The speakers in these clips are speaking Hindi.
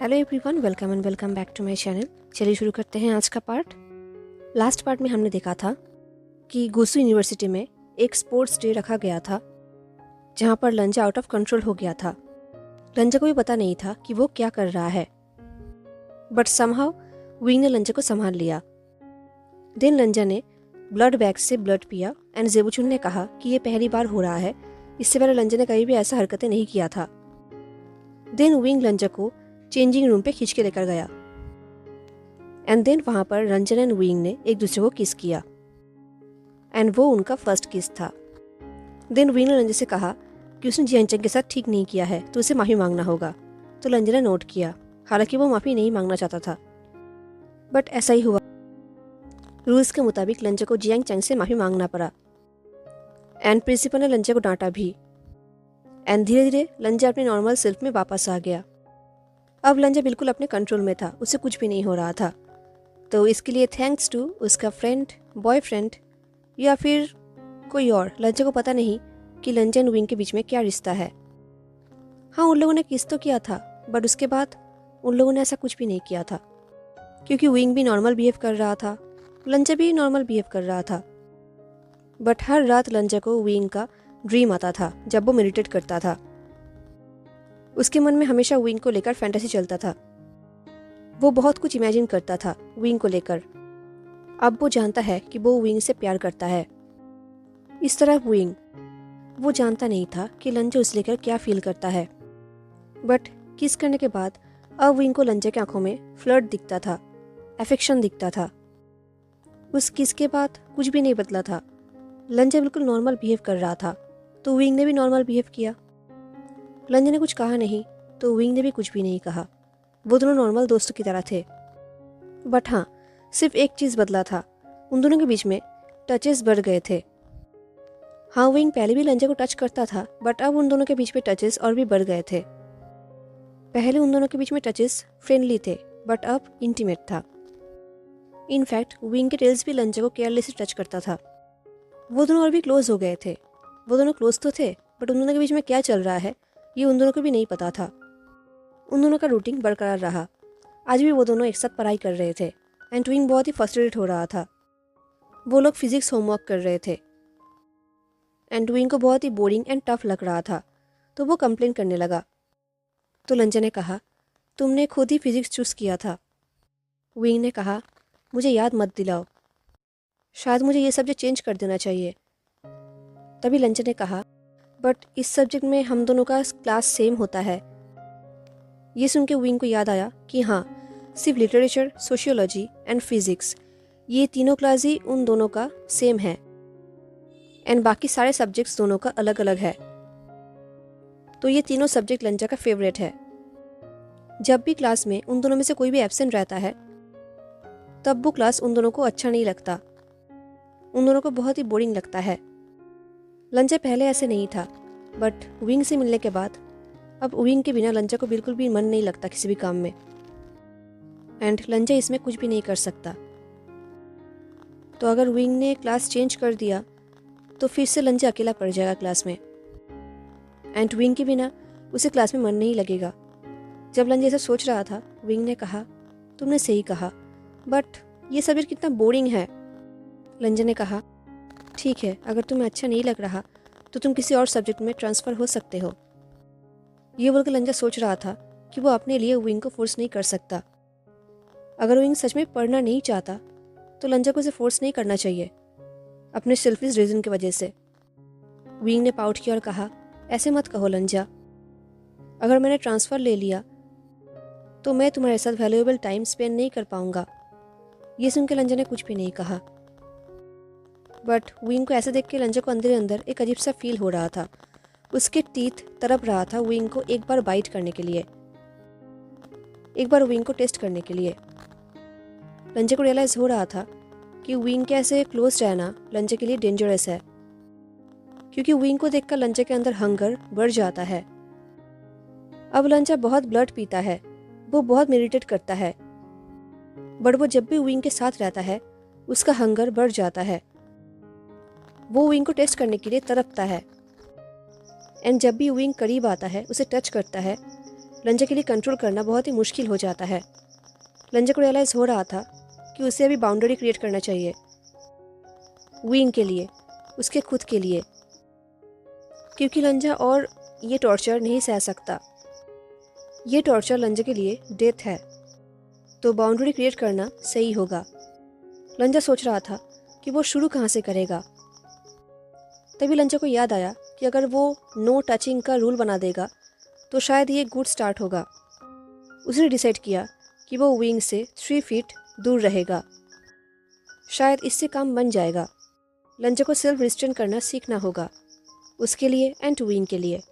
Hello everyone, welcome and welcome back to my channel. चलिए शुरू करते हैं आज का पार्ट। लास्ट पार्ट में हमने देखा था कि गुसु यूनिवर्सिटी में एक स्पोर्ट्स डे रखा गया था जहां पर लंजा आउट ऑफ कंट्रोल हो गया था। लंजा को भी पता नहीं था कि वो क्या कर रहा है, बट समहाउ विंग ने लंजा को संभाल लिया। देन लंजा ने ब्लड बैग से ब्लड पिया एंड जेबुचुन ने कहा कि ये पहली बार हो रहा है, इससे पहले लंजा ने कभी भी ऐसा हरकतें नहीं किया था। देन विंग लंजा को चेंजिंग रूम पे खींच के लेकर गया एंड देन वहां पर रंजन एंड विंग ने एक दूसरे को किस किया एंड वो उनका फर्स्ट किस था। देन विंग ने रंजन से कहा कि उसने जियांचंग के साथ ठीक नहीं किया है तो उसे माफ़ी मांगना होगा। तो रंजन ने नोट किया, हालांकि वो माफ़ी नहीं मांगना चाहता था, बट ऐसा ही हुआ। रूल्स के मुताबिक लंजा को जियांचंग से माफ़ी मांगना पड़ा एंड प्रिंसिपल ने लंजा को डांटा भी एंड धीरे धीरे लंजा अपने नॉर्मल सेल्फ में वापस आ गया। अब लंजा बिल्कुल अपने कंट्रोल में था, उसे कुछ भी नहीं हो रहा था। तो इसके लिए थैंक्स टू उसका फ्रेंड, बॉयफ्रेंड या फिर कोई और, लंजा को पता नहीं कि लंजा एंड विंग के बीच में क्या रिश्ता है। हाँ, उन लोगों ने किस तो किया था, बट उसके बाद उन लोगों ने ऐसा कुछ भी नहीं किया था, क्योंकि विंग भी नॉर्मल बिहेव कर रहा था, लंजा भी नॉर्मल बिहेव कर रहा था। बट हर रात लंजा को विंग का ड्रीम आता था जब वो मेडिटेट करता था। उसके मन में हमेशा विंग को लेकर फैंटेसी चलता था। वो बहुत कुछ इमेजिन करता था विंग को लेकर। अब वो जानता है कि वो विंग से प्यार करता है। इस तरह विंग, वो जानता नहीं था कि लंजा उसे लेकर क्या फील करता है, बट किस करने के बाद अब विंग को लंजा की आंखों में फ्लर्ट दिखता था, अफेक्शन दिखता था। उस किस के बाद कुछ भी नहीं बदला था। लंजा बिल्कुल नॉर्मल बिहेव कर रहा था, तो विंग ने भी नॉर्मल बिहेव किया। लंजा ने कुछ कहा नहीं तो विंग ने भी कुछ भी नहीं कहा। वो दोनों नॉर्मल दोस्तों की तरह थे। बट हाँ, सिर्फ एक चीज़ बदला था, उन दोनों के बीच में टचेस बढ़ गए थे। हाँ, विंग पहले भी लंजा को टच करता था, बट अब उन दोनों के बीच में टचेस और भी बढ़ गए थे। पहले उन दोनों के बीच में टचेस फ्रेंडली थे, बट अब इंटीमेट था। इनफैक्ट विंग के टेल्स भी लंजा को केयरलेसली टच करता था। वो दोनों और भी क्लोज हो गए थे। वो दोनों क्लोज तो थे, बट उन दोनों के बीच में क्या चल रहा है ये उन दोनों को भी नहीं पता था। उन दोनों का रूटीन बरकरार रहा। आज भी वो दोनों एक साथ पढ़ाई कर रहे थे एंड विंग बहुत ही फ्रस्ट्रेटेड हो रहा था। वो लोग फिजिक्स होमवर्क कर रहे थे एंड विंग को बहुत ही बोरिंग एंड टफ लग रहा था, तो वो कंप्लेन करने लगा। तो लंजा ने कहा, तुमने खुद ही फिजिक्स चूज़ किया था। विंग ने कहा, मुझे याद मत दिलाओ, शायद मुझे ये सब्जेक्ट चेंज कर देना चाहिए। तभी लंजा ने कहा, बट इस सब्जेक्ट में हम दोनों का क्लास सेम होता है। ये सुन के विंग को याद आया कि हाँ, सिर्फ लिटरेचर, सोशियोलॉजी एंड फिजिक्स, ये तीनों क्लास ही उन दोनों का सेम है एंड बाकी सारे सब्जेक्ट्स दोनों का अलग अलग है। तो ये तीनों सब्जेक्ट लंजा का फेवरेट है। जब भी क्लास में उन दोनों में से कोई भी एब्सेंट रहता है, तब वो क्लास उन दोनों को अच्छा नहीं लगता, उन दोनों को बहुत ही बोरिंग लगता है। लंजा पहले ऐसे नहीं था, बट विंग से मिलने के बाद अब विंग के बिना लंजा को बिल्कुल भी मन नहीं लगता किसी भी काम में एंड लंजा इसमें कुछ भी नहीं कर सकता। तो अगर विंग ने क्लास चेंज कर दिया तो फिर से लंजा अकेला पड़ जाएगा क्लास में एंड विंग के बिना उसे क्लास में मन नहीं लगेगा। जब लंजा ऐसा सोच रहा था, विंग ने कहा, तुमने सही कहा, बट ये सब्जेक्ट कितना बोरिंग है। लंजा ने कहा, ठीक है, अगर तुम्हें अच्छा नहीं लग रहा तो तुम किसी और सब्जेक्ट में ट्रांसफ़र हो सकते हो। ये बोलकर लंजा सोच रहा था कि वो अपने लिए विंग को फोर्स नहीं कर सकता। अगर विंग सच में पढ़ना नहीं चाहता तो लंजा को उसे फोर्स नहीं करना चाहिए, अपने सेल्फिश रीज़न की वजह से। विंग ने पाउट किया और कहा, ऐसे मत कहो लंजा, अगर मैंने ट्रांसफ़र ले लिया तो मैं तुम्हारे साथ वैल्यूएबल टाइम स्पेंड नहीं कर पाऊंगा। ये सुन के लंजा ने कुछ भी नहीं कहा, बट विंग को ऐसे देख के लंजा को अंदर अंदर एक अजीब सा फील हो रहा था। उसके टीथ तड़प रहा था विंग को एक बार बाइट करने के लिए, एक बार विंग को टेस्ट करने के लिए। लंजा को रियलाइज़ हो रहा था कि विंग के ऐसे क्लोज रहना लंजा के लिए डेंजरस है, क्योंकि विंग को देखकर लंजा के अंदर हंगर बढ़ जाता है। अब लंजा बहुत ब्लड पीता है, वो बहुत मेडिटेट करता है, बट वो जब भी विंग के साथ रहता है उसका हंगर बढ़ जाता है। वो विंग को टेस्ट करने के लिए तड़पता है एंड जब भी विंग करीब आता है, उसे टच करता है, लंजा के लिए कंट्रोल करना बहुत ही मुश्किल हो जाता है। लंजा को रियलाइज़ हो रहा था कि उसे अभी बाउंड्री क्रिएट करना चाहिए, विंग के लिए, उसके खुद के लिए, क्योंकि लंजा और ये टॉर्चर नहीं सह सकता। ये टॉर्चर लंजा के लिए डेथ है, तो बाउंड्री क्रिएट करना सही होगा। लंजा सोच रहा था कि वो शुरू कहाँ से करेगा। तभी लंजा को याद आया कि अगर वो नो टचिंग का रूल बना देगा तो शायद ये गुड स्टार्ट होगा। उसने डिसाइड किया कि वो विंग से 3 फीट दूर रहेगा। शायद इससे काम बन जाएगा। लंजा को सेल्फ रिस्ट्रेन करना सीखना होगा, उसके लिए एंड विंग के लिए।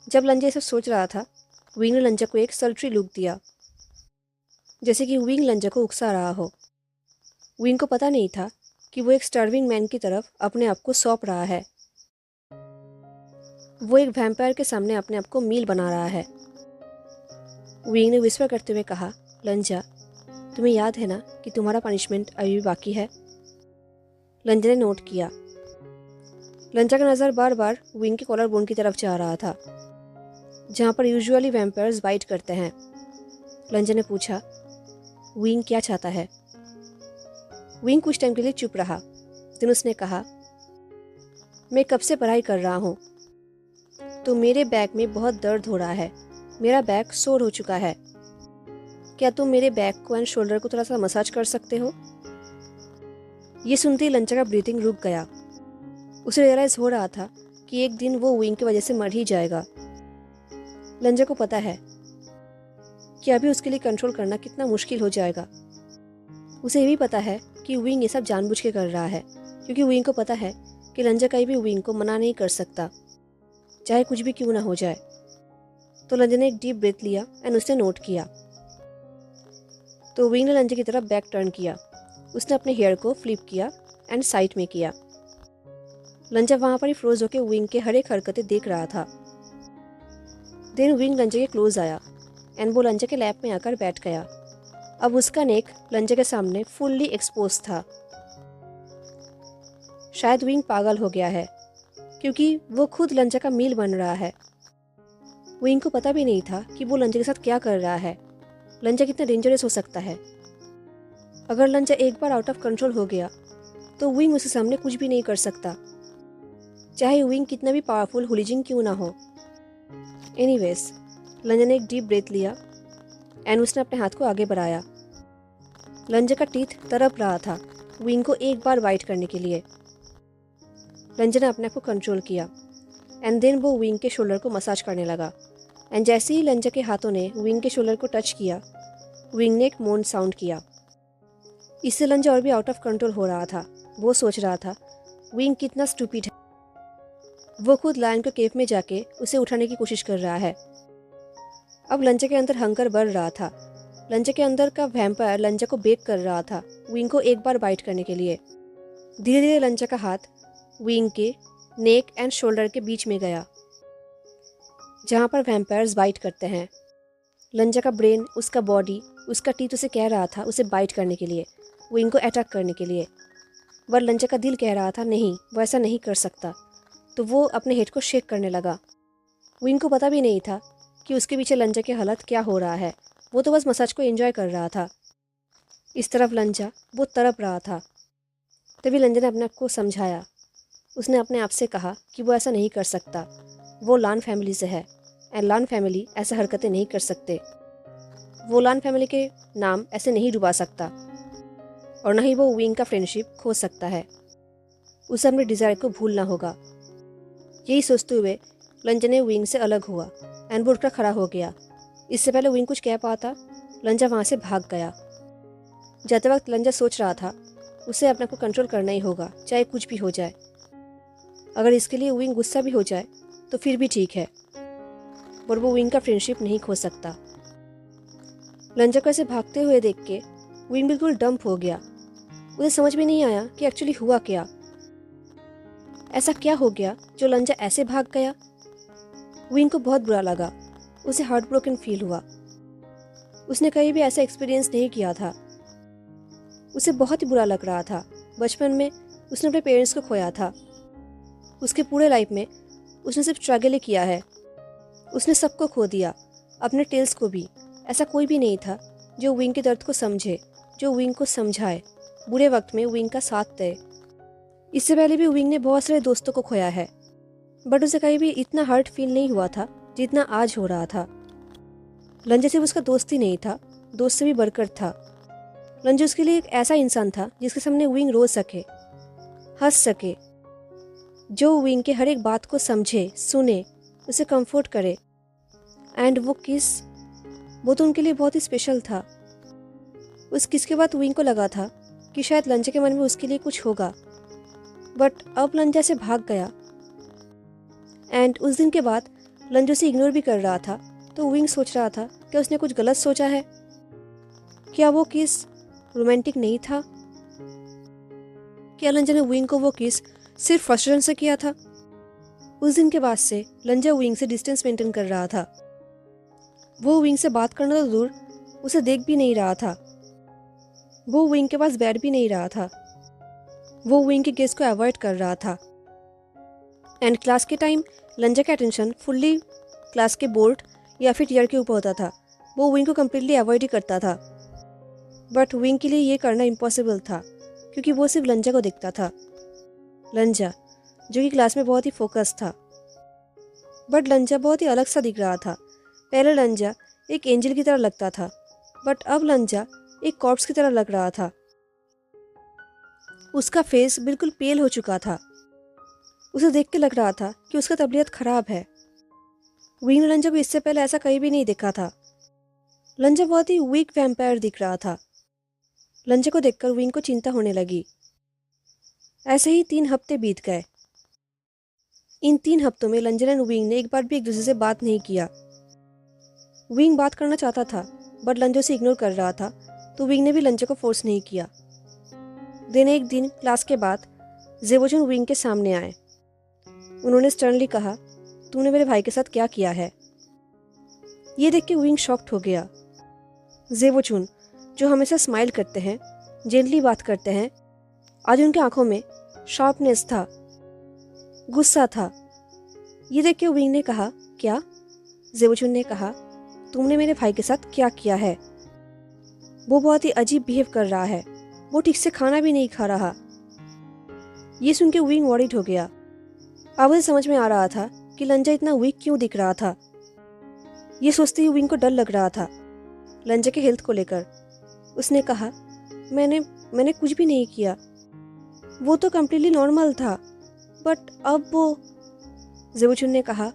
जब लंजा ये सब सोच रहा था, विंग ने लंजा को एक सल्ट्री लुक दिया, जैसे कि विंग लंजा को उकसा रहा हो। विंग को पता नहीं था कि वो एक स्टार्विंग मैन की तरफ अपने आप को सौंप रहा है। वो एक वैम्पायर के सामने अपने आप को मील बना रहा है। विंग ने विस्पर करते हुए कहा, लंजा, तुम्हें याद है ना कि तुम्हारा पनिशमेंट अभी भी बाकी है? लंजा ने नोट किया। लंजा का नज़र बार बार विंग के कॉलर बोन की तरफ जा रहा था, जहाँ पर यूजुअली वैम्पायर्स बाइट करते हैं। लंजा ने पूछा, विंग क्या चाहता है? विंग कुछ टाइम के लिए चुप रहा। फिर उसने कहा, मैं कब से पढ़ाई कर रहा हूँ, तो मेरे बैक में बहुत दर्द हो रहा है। मेरा बैक सोर हो चुका है। क्या तुम मेरे बैक को एंड शोल्डर को थोड़ा सा मसाज कर सकते हो? ये सुनते ही लंजा का ब्रीथिंग रुक गया। उसे रियलाइज हो रहा था कि एक दिन वो विंग की वजह से मर ही जाएगा। लंजा को पता है कि अभी उसके लिए कंट्रोल करना कितना मुश्किल हो जाएगा। उसे ये भी पता है कि विंग ये सब जानबूझ के कर रहा है, क्योंकि विंग को पता है कि लंजा कहीं भी विंग को मना नहीं कर सकता, चाहे कुछ भी क्यों ना हो जाए। तो लंजा ने एक डीप ब्रेथ लिया एंड उसने नोट किया। तो विंग ने लंजा की तरफ बैक टर्न किया। उसने अपने हेयर को फ्लिप किया एंड साइड में किया। लंजा वहाँ पर ही फ्रोज होकर विंग के हर एक हरकतें देख रहा था। देन विंग लंजा के क्लोज आया एंड वो लंजा के लैप में आकर बैठ गया। अब उसका नेक लंजा के सामने फुल्ली एक्सपोज था। शायद विंग पागल हो गया है, क्योंकि वो खुद लंजा का मील बन रहा है। विंग को पता भी नहीं था कि वो लंजा के साथ क्या कर रहा है। लंजा कितना डेंजरस हो सकता है। अगर लंजा एक बार आउट ऑफ कंट्रोल हो गया तो विंग उसके सामने कुछ भी नहीं कर सकता, चाहे विंग कितना भी पावरफुल हुलिजिंग क्यों ना हो। एनीवेज, लंजा ने एक डीप ब्रेथ लिया एंड उसने अपने हाथ को आगे बढ़ाया। लंजा का टीथ तड़प रहा था विंग को एक बार बाइट करने के लिए। लंजा ने अपने आप को कंट्रोल किया एंड देन वो विंग के शोल्डर को मसाज करने लगा। एंड जैसे ही लंजा के हाथों ने विंग के शोल्डर को टच किया, विंग ने एक मोन साउंड किया। इससे लंजा और भी आउट ऑफ कंट्रोल हो रहा था। वो सोच रहा था, विंग कितना स्टूपिड है। वो खुद लायन के केव में जाके उसे उठाने की कोशिश कर रहा है। अब लंजा के अंदर हंगर बढ़ रहा था। लंजा के अंदर का वैम्पायर लंजा को बेक कर रहा था विंग को एक बार बाइट करने के लिए। धीरे धीरे लंजा का हाथ विंग के नेक एंड शोल्डर के बीच में गया, जहाँ पर वैम्पायर्स बाइट करते हैं। लंजा का ब्रेन, उसका बॉडी, उसका टीथ उसे कह रहा था उसे बाइट करने के लिए, विंग को अटैक करने के लिए। पर लंजा का दिल कह रहा था नहीं, वो ऐसा नहीं कर सकता। तो वो अपने हेड को शेक करने लगा। विंग को पता भी नहीं था कि उसके पीछे लंजा के हालत क्या हो रहा है। वो तो बस मसाज को एंजॉय कर रहा था। इस तरफ लंजा वो तड़प रहा था। तभी लंजा ने अपने आप को समझाया। उसने अपने आप से कहा कि वो ऐसा नहीं कर सकता। वो लान फैमिली से है एंड लान फैमिली ऐसा हरकतें नहीं कर सकते। वो लान फैमिली के नाम ऐसे नहीं डुबा सकता, और न ही वो विंग का फ्रेंडशिप खो सकता है। उसे अपने डिज़ायर को भूलना होगा। यही सोचते हुए लंजा ने विंग से अलग हुआ एंड वो उठकर खड़ा हो गया। इससे पहले विंग कुछ कह पाता, लंजा वहाँ से भाग गया। जाते वक्त लंजा सोच रहा था उसे अपने को कंट्रोल करना ही होगा, चाहे कुछ भी हो जाए। अगर इसके लिए विंग गुस्सा भी हो जाए तो फिर भी ठीक है, पर वो विंग का फ्रेंडशिप नहीं खो सकता। लंजा को ऐसे भागते हुए देख के विंग बिल्कुल डंप हो गया। उसे समझ में नहीं आया कि एक्चुअली हुआ क्या। ऐसा क्या हो गया जो लंजा ऐसे भाग गया। विंग को बहुत बुरा लगा। उसे हार्ट ब्रोकन फील हुआ। उसने कहीं भी ऐसा एक्सपीरियंस नहीं किया था। उसे बहुत ही बुरा लग रहा था। बचपन में उसने अपने पेरेंट्स को खोया था। उसके पूरे लाइफ में उसने सिर्फ स्ट्रगल ही किया है। उसने सबको खो दिया, अपने टेल्स को भी। ऐसा कोई भी नहीं था जो विंग के दर्द को समझे, जो विंग को समझाए, बुरे वक्त में विंग का साथ दे। इससे पहले भी विंग ने बहुत सारे दोस्तों को खोया है, बट उसे कहीं भी इतना हर्ट फील नहीं हुआ था जितना आज हो रहा था। लंजा सिर्फ उसका दोस्त ही नहीं था, दोस्त से भी बढ़कर था। लंजा उसके लिए एक ऐसा इंसान था जिसके सामने विंग रो सके, हंस सके, जो विंग के हर एक बात को समझे, सुने, उसे कंफर्ट करे। एंड वो किस, वो तो उनके लिए बहुत ही स्पेशल था। उस किस के बाद विंग को लगा था कि शायद लंजा के मन में उसके लिए कुछ होगा, बट अब लंजा से भाग गया। एंड उस दिन के बाद लंजा उसे इग्नोर भी कर रहा था, तो विंग सोच रहा था कि उसने कुछ गलत सोचा है। क्या वो किस रोमांटिक नहीं था? क्या लंजा ने विंग को वो किस सिर्फ फ्रस्ट्रेशन से किया था? उस दिन के बाद से लंजा विंग से डिस्टेंस मेंटेन कर रहा था। वो विंग से बात करना तो दूर, उसे देख भी नहीं रहा था। वो विंग के पास बैठ भी नहीं रहा था। वो विंग के गेस्ट को अवॉइड कर रहा था। एंड क्लास के टाइम लंजा का अटेंशन फुल्ली क्लास के बोर्ड या फिर टीचर के ऊपर होता था। वो विंग को कम्प्लीटली अवॉइड ही करता था, बट विंग के लिए ये करना इम्पॉसिबल था क्योंकि वो सिर्फ लंजा को देखता था। लंजा जो कि क्लास में बहुत ही फोकस था, बट लंजा बहुत ही अलग सा दिख रहा था। पहले लंजा एक एंजल की तरह लगता था, बट अब लंजा एक कॉर्प्स की तरह लग रहा था। उसका फेस बिल्कुल पेल हो चुका था। उसे देख के लग रहा था कि उसका तबीयत खराब है। विंग ने लंजा को इससे पहले ऐसा कहीं भी नहीं देखा था। लंजा बहुत ही वीक वैम्पायर दिख रहा था। लंजा को देखकर विंग को चिंता होने लगी। ऐसे ही 3 हफ्ते बीत गए। इन 3 हफ्तों में लंजा और विंग ने एक बार भी एक दूसरे से बात नहीं किया। विंग बात करना चाहता था, बट लंजा उसे इग्नोर कर रहा था, तो विंग ने भी लंजा को फोर्स नहीं किया। दिन एक दिन क्लास के बाद जेबोचुन विंग के सामने आए। उन्होंने स्टर्नली कहा, तूने मेरे भाई के साथ क्या किया है? ये देख के विंग शॉक्ड हो गया। जेबोचुन जो हमेशा स्माइल करते हैं, जेंटली बात करते हैं, आज उनकी आंखों में शार्पनेस था, गुस्सा था। ये देख के विंग ने कहा, क्या? जेबोचुन ने कहा, तुमने मेरे भाई के साथ क्या किया है? वो बहुत ही अजीब बिहेव कर रहा है। वो ठीक से खाना भी नहीं खा रहा। ये सुन के विंग वॉरिड हो गया। अब उसे समझ में आ रहा था कि लंजा इतना वीक क्यों दिख रहा था। ये सोचते ही विंग को डर लग रहा था लंजा के हेल्थ को लेकर। उसने कहा, मैंने कुछ भी नहीं किया। वो तो कम्प्लीटली नॉर्मल था, बट अब वो। जेबोचुन ने कहा,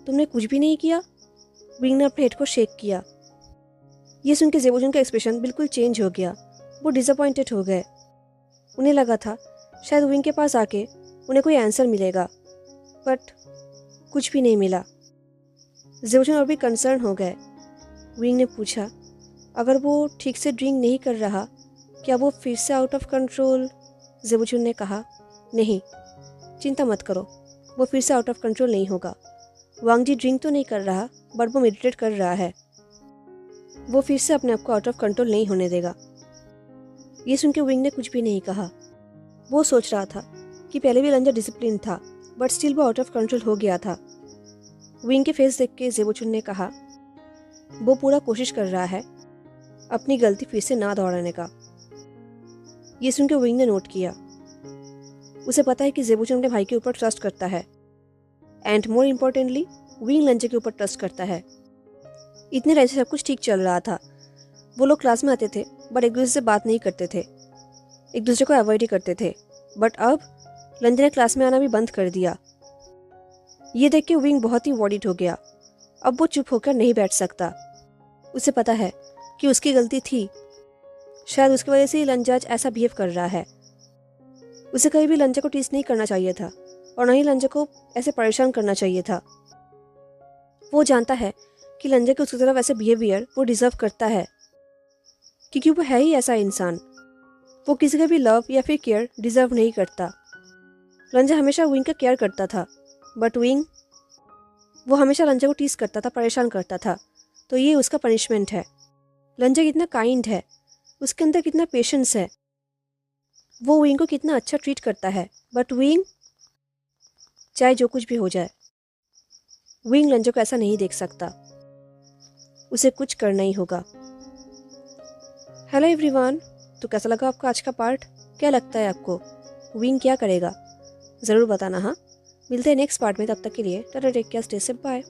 तुमने कुछ भी नहीं किया? विंग ने अपने हेड को शेक किया। ये सुन के जेबोचुन का एक्सप्रेशन बिल्कुल चेंज हो गया। वो डिसअपॉइंटेड हो गए। उन्हें लगा था शायद विंग के पास आके उन्हें कोई आंसर मिलेगा, बट कुछ भी नहीं मिला। जेबोचुन और भी कंसर्न हो गए। विंग ने पूछा, अगर वो ठीक से ड्रिंक नहीं कर रहा, क्या वो फिर से आउट ऑफ कंट्रोल? जेबोचुन ने कहा, नहीं, चिंता मत करो, वो फिर से आउट ऑफ कंट्रोल नहीं होगा। वांगजी ड्रिंक तो नहीं कर रहा, बट वो मेडिटेट कर रहा है। वो फिर से अपने आप को आउट ऑफ कंट्रोल नहीं होने देगा। ये सुन के विंग ने कुछ भी नहीं कहा। वो सोच रहा था कि पहले भी लंजा डिसिप्लिन था, बट स्टिल वो आउट ऑफ कंट्रोल हो गया था। विंग के फेस देख के जेबोचुन ने कहा, वो पूरा कोशिश कर रहा है अपनी गलती फिर से ना दोहराने का। ये सुन के विंग ने नोट किया। उसे पता है कि जेबोचुन अपने भाई के ऊपर ट्रस्ट करता है, एंड मोर इम्पोर्टेंटली विंग लंजा के ऊपर ट्रस्ट करता है। इतने टाइम से सब कुछ ठीक चल रहा था। वो लोग क्लास में आते थे, बट एक दूसरे से बात नहीं करते थे, एक दूसरे को अवॉइड ही करते थे। बट अब लंजा ने क्लास में आना भी बंद कर दिया। ये देख के विंग बहुत ही वॉरिड हो गया। अब वो चुप होकर नहीं बैठ सकता। उसे पता है कि उसकी गलती थी। शायद उसकी वजह से ही लंजा आज ऐसा बिहेव कर रहा है। उसे कहीं भी लंजा को टीस नहीं करना चाहिए था, और न ही लंजा को ऐसे परेशान करना चाहिए था। वो जानता है कि लंजा के उसकी तरफ ऐसे बिहेवियर वो डिजर्व करता है, क्योंकि वो है ही ऐसा इंसान। वो किसी का भी लव या फिर केयर डिजर्व नहीं करता। लंजा हमेशा विंग का केयर करता था, बट विंग, वो हमेशा लंजा को टीस करता था, परेशान करता था। तो ये उसका पनिशमेंट है। लंजा कितना काइंड है, उसके अंदर कितना पेशेंस है, वो विंग को कितना अच्छा ट्रीट करता है। बट विंग, चाहे जो कुछ भी हो जाए, विंग लंजा को ऐसा नहीं देख सकता। उसे कुछ करना ही होगा। हेलो एवरीवन, तो कैसा लगा आपको आज का पार्ट? क्या लगता है आपको विंग क्या करेगा? ज़रूर बताना। हाँ, मिलते हैं नेक्स्ट पार्ट में। तब तक के लिए tata, take care, stay safe, bye.